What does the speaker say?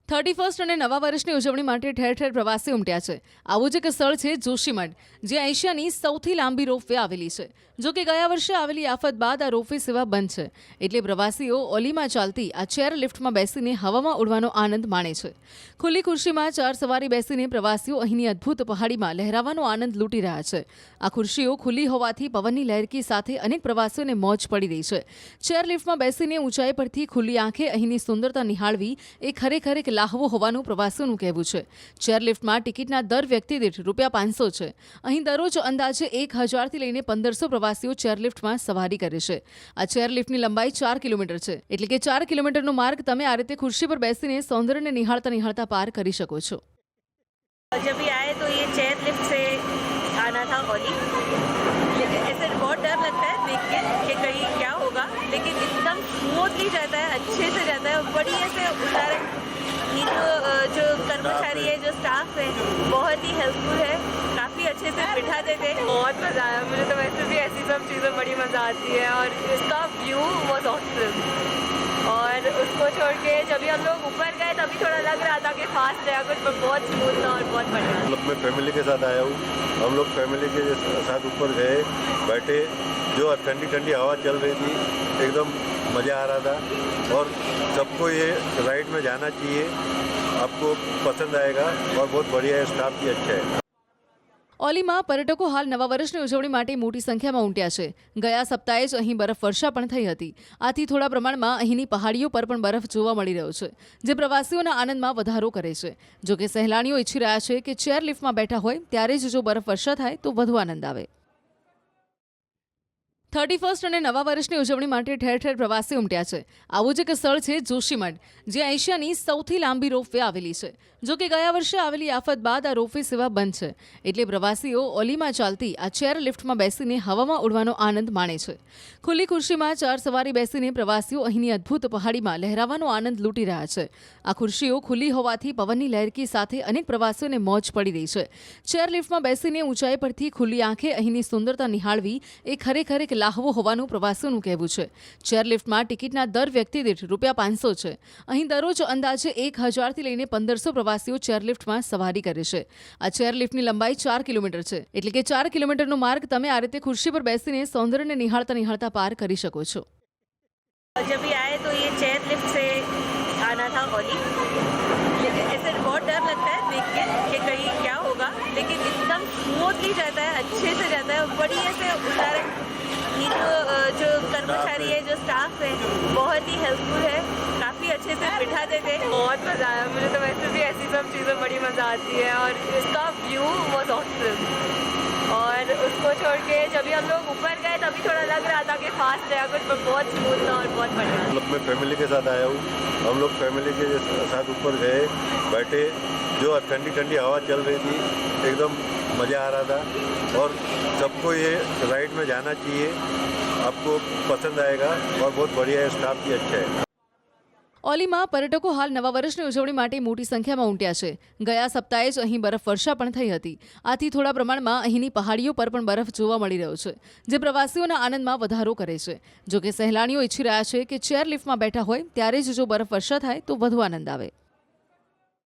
31 અને નવા વર્ષની ઉજવણી માટે ઠેર ઠેર પ્રવાસી ઉમટ્યા છે। આવું જ એક સ્થળ છે જોશીમઠ, જ્યાં એશિયાની સૌથી લાંબી રોપવે આવેલી છે। જો કે ગયા વર્ષે આવેલી આફત બાદ આ રોપવે સેવા બંધ છે, એટલે પ્રવાસીઓ ઓલીમાં ચાલતી આ ચેર લિફ્ટમાં બેસીને હવામાં ઉડવાનો આનંદ માણે છે। ખુલ્લી ખુરશીમાં ચાર સવારી બેસીને પ્રવાસીઓ અહીંની અદ્ભુત પહાડીમાં લહેરાવાનો આનંદ લૂંટી રહ્યા છે। આ ખુરશીઓ ખુલ્લી હોવાથી પવનની લહેરકી સાથે અનેક પ્રવાસીઓને મોજ પડી રહી છે। ચેર લિફ્ટમાં બેસીને ઊંચાઈ પરથી ખુલ્લી આંખે અહીંની સુંદરતા નિહાળવી એ ખરેખર એક લાહવો હોવાનું પ્રવાસીઓનું કહેવું છે। ચેરલિફ્ટમાં ટિકિટના દર વ્યક્તિ દીઠ ₹500 છે। અહીં દરરોજ અંદાજે 1000થી લઈને 1500 પ્રવાસીઓ ચેરલિફ્ટમાં સવારી કરે છે। આ ચેરલિફ્ટની લંબાઈ 4 કિલોમીટર છે, એટલે કે 4 કિલોમીટરનો માર્ગ તમે આ રીતે ખુરશી પર બેસીને સૌંદર્યને નિહાળતા નિહાળતા પાર કરી શકો છો। जब भी आए तो ये चेयर लिफ्ट से आना था ओली, लेकिन ऐसे बहुत डर लगता है देख के कि कहीं क्या होगा, लेकिन एकदम स्मूथली जाता है, अच्छे से जाता है। बड़ी ऐसे उदाहरण ये जो कर्मचारी है, जो स्टाफ है, बहुत ही हेल्पफुल है, काफ़ी अच्छे से बिठा देते हैं। बहुत मज़ा आया मुझे तो। वैसे भी ऐसी सब चीज़ें बड़ी मज़ा आती है, और इसका व्यू वॉज ऑसम। और उसको छोड़ के जब हम लोग ऊपर गए तभी थोड़ा लग रहा था कि फास्ट है कुछ, पर बहुत स्मूथ था और बहुत बढ़िया। मतलब मैं फैमिली के साथ आया हूँ। हम लोग फैमिली के साथ ऊपर गए, बैठे, जो ठंडी ठंडी हवा चल रही थी, एकदम मज़ा आ रहा था। और सबको ये राइड में जाना चाहिए, आपको पसंद आएगा, और बहुत बढ़िया है, स्टाफ भी अच्छा है। ઓલીમાં પર્યટકો હાલ નવા વર્ષની ઉજવણી માટે મોટી સંખ્યામાં ઉમટ્યા છે। ગયા સપ્તાહે જ અહીં બરફવર્ષા પણ થઈ હતી। આથી થોડા પ્રમાણમાં અહીંની પહાડીઓ પર પણ બરફ જોવા મળી રહ્યો છે, જે પ્રવાસીઓના આનંદમાં વધારો કરે છે। જો કે સહેલાણીઓ ઈચ્છી રહ્યા છે કે ચેર લિફ્ટમાં બેઠા હોય ત્યારે જ જો બરફવર્ષા થાય તો વધુ આનંદ આવે। 31 અને નવા વર્ષની ઉજવણી માટે ઠેર ઠેર પ્રવાસી ઉમટ્યા છે। આવું જ એક સ્થળ છે જોશીમઠ, જ્યાં એશિયાની સૌથી લાંબી રોપવે આવેલી છે। જો કે ગયા વર્ષે આવેલી આફત બાદ આ રોપવે સેવા બંધ છે, એટલે પ્રવાસીઓ ઓલીમાં ચાલતી આ ચેર લિફ્ટમાં બેસીને હવામાં ઉડવાનો આનંદ માણે છે। ખુલ્લી ખુરશીમાં ચાર સવારી બેસીને પ્રવાસીઓ અહીંની અદ્ભુત પહાડીમાં લહેરાવાનો આનંદ લૂંટી રહ્યા છે। આ ખુરશીઓ ખુલ્લી હોવાથી પવનની લહેરકી સાથે અનેક પ્રવાસીઓને મોજ પડી રહી છે। ચેર લિફ્ટમાં બેસીને ઊંચાઈ પરથી ખુલ્લી આંખે અહીંની સુંદરતા નિહાળવી એ ખરેખર એક લાહવો હોવાનું પ્રવાસીઓનું કહેવું છે। ચેરલિફ્ટમાં ટિકિટના દર વ્યક્તિ દીઠ ₹500 છે। અહીં દરરોજ અંદાજે 1000થી લઈને 1500 પ્રવાસીઓ ચેરલિફ્ટમાં સવારી કરે છે। આ ચેરલિફ્ટની લંબાઈ 4 કિલોમીટર છે, એટલે કે 4 કિલોમીટરનો માર્ગ તમે આ રીતે ખુરશી પર બેસીને સૌંદર્યને નિહાળતા નિહાળતા પાર કરી શકો છો। जब भी आए तो ये चेयर लिफ्ट से आना था ओली, लेकिन ऐसे बहुत डर लगता है देख के कि कहीं क्या होगा, लेकिन एकदम स्मूथली जाता है, अच्छे से जाता है। बड़ी ऐसे उदाहरण ये जो कर्मचारी है, जो स्टाफ है, बहुत ही हेल्पफुल है, काफ़ी अच्छे से बिठा देते हैं। बहुत मज़ा आया मुझे तो। वैसे भी ऐसी सब चीज़ें बड़ी मज़ा आती है, और इसका व्यू वॉज ऑसम। और उसको छोड़ के जब हम लोग ऊपर गए तभी थोड़ा लग रहा था कि फास्ट है कुछ, पर बहुत स्मूथ था और बहुत बढ़िया। मतलब मैं फैमिली के साथ आया हूँ। हम लोग फैमिली के साथ ऊपर गए, बैठे, जो ठंडी ठंडी हवा चल रही थी, एकदम मज़ा आ रहा था। और सबको ये राइड में जाना चाहिए, आपको पसंद आएगा, और बहुत बढ़िया है, स्टाफ भी अच्छा है। ઓલીમાં પર્યટકો હાલ નવા વર્ષની ઉજવણી માટે મોટી સંખ્યામાં ઉમટ્યા છે। ગયા સપ્તાહે જ અહીં બરફવર્ષા પણ થઈ હતી। આથી થોડા પ્રમાણમાં અહીંની પહાડીઓ પર પણ બરફ જોવા મળી રહ્યો છે, જે પ્રવાસીઓના આનંદમાં વધારો કરે છે। જો કે સહેલાણીઓ ઈચ્છી રહ્યા છે કે ચેર લિફ્ટમાં બેઠા હોય ત્યારે જ જો બરફવર્ષા થાય તો વધુ આનંદ આવે।